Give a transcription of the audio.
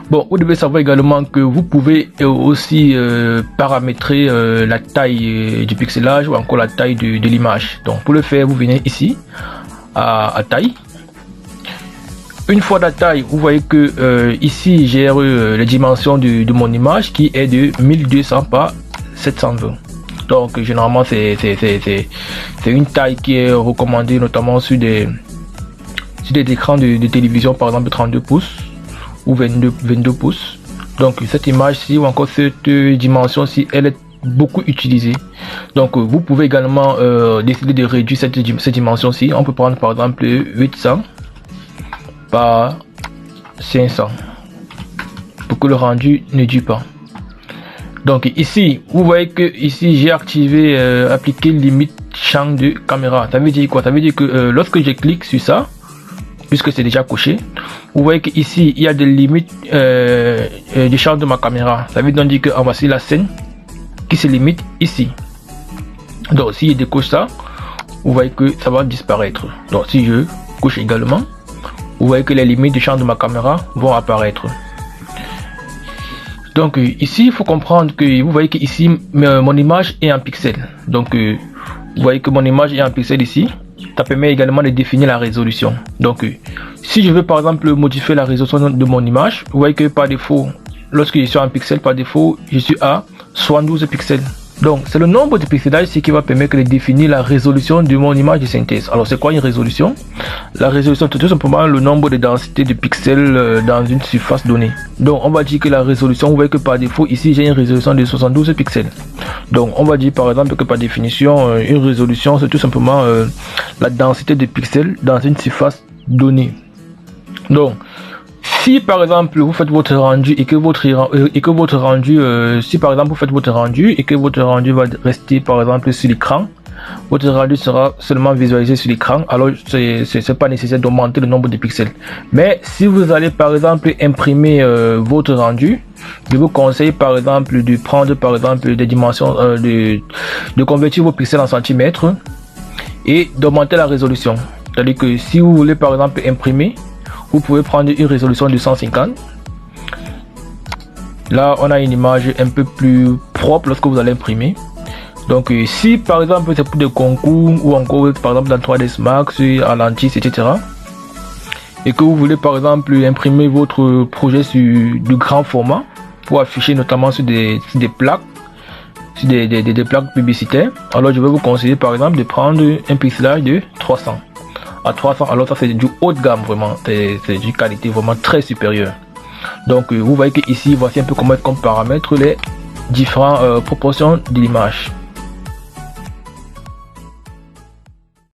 Bon, vous devez savoir également que vous pouvez aussi paramétrer la taille du pixelage ou encore la taille de l'image. Donc pour le faire, vous venez ici à taille. Une fois la taille, vous voyez que ici j'ai les dimensions de mon image qui est de 1200 par 720. Donc généralement c'est une taille qui est recommandée notamment sur des écrans de télévision, par exemple 32 pouces ou 22 pouces. Donc cette image-ci ou encore cette dimension-ci, elle est beaucoup utilisée. Donc vous pouvez également décider de réduire cette dimension-ci. On peut prendre par exemple 800 par 500 pour que le rendu ne dure pas. Donc ici, vous voyez que ici j'ai activé appliquer limite champ de caméra. Ça veut dire quoi? Ça veut dire que lorsque je clique sur ça, puisque c'est déjà coché, vous voyez que ici il y a des limites du champ de ma caméra. Ça veut donc dire que voici la scène qui se limite ici. Donc si je décoche ça, vous voyez que ça va disparaître. Donc si je coche également, vous voyez que les limites du champ de ma caméra vont apparaître. Donc ici il faut comprendre que vous voyez que ici mon image est en pixel. Donc vous voyez que mon image est en pixel ici. Ça permet également de définir la résolution. Donc si je veux par exemple modifier la résolution de mon image, vous voyez que par défaut, lorsque je suis en pixel, par défaut je suis à 72 pixels. Donc c'est le nombre de pixelages qui va permettre de définir la résolution de mon image de synthèse. Alors c'est quoi une résolution? La résolution c'est tout simplement le nombre de densités de pixels dans une surface donnée. Donc on va dire que la résolution, vous voyez que par défaut ici j'ai une résolution de 72 pixels. Donc on va dire par exemple que par définition une résolution c'est tout simplement la densité de pixels dans une surface donnée. Donc si par exemple vous faites votre rendu et que votre rendu si par exemple vous faites votre rendu et que votre rendu va rester par exemple sur l'écran, votre rendu sera seulement visualisé sur l'écran, alors c'est pas nécessaire d'augmenter le nombre de pixels. Mais si vous allez par exemple imprimer votre rendu, je vous conseille par exemple de prendre par exemple des dimensions de convertir vos pixels en centimètres et d'augmenter la résolution. C'est-à-dire que si vous voulez par exemple imprimer, vous pouvez prendre une résolution de 150. Là on a une image un peu plus propre lorsque vous allez imprimer. Donc si par exemple c'est pour des concours ou encore par exemple dans 3ds Max, à l'antis, etc. et que vous voulez par exemple imprimer votre projet sur de grand format pour afficher notamment sur des plaques, sur des plaques publicitaires, alors je vais vous conseiller par exemple de prendre un pixelage de 300 à 300. Alors ça c'est du haut de gamme, vraiment c'est d'une qualité vraiment très supérieure. Donc vous voyez que ici voici un peu comment paramètres les différentes proportions de l'image.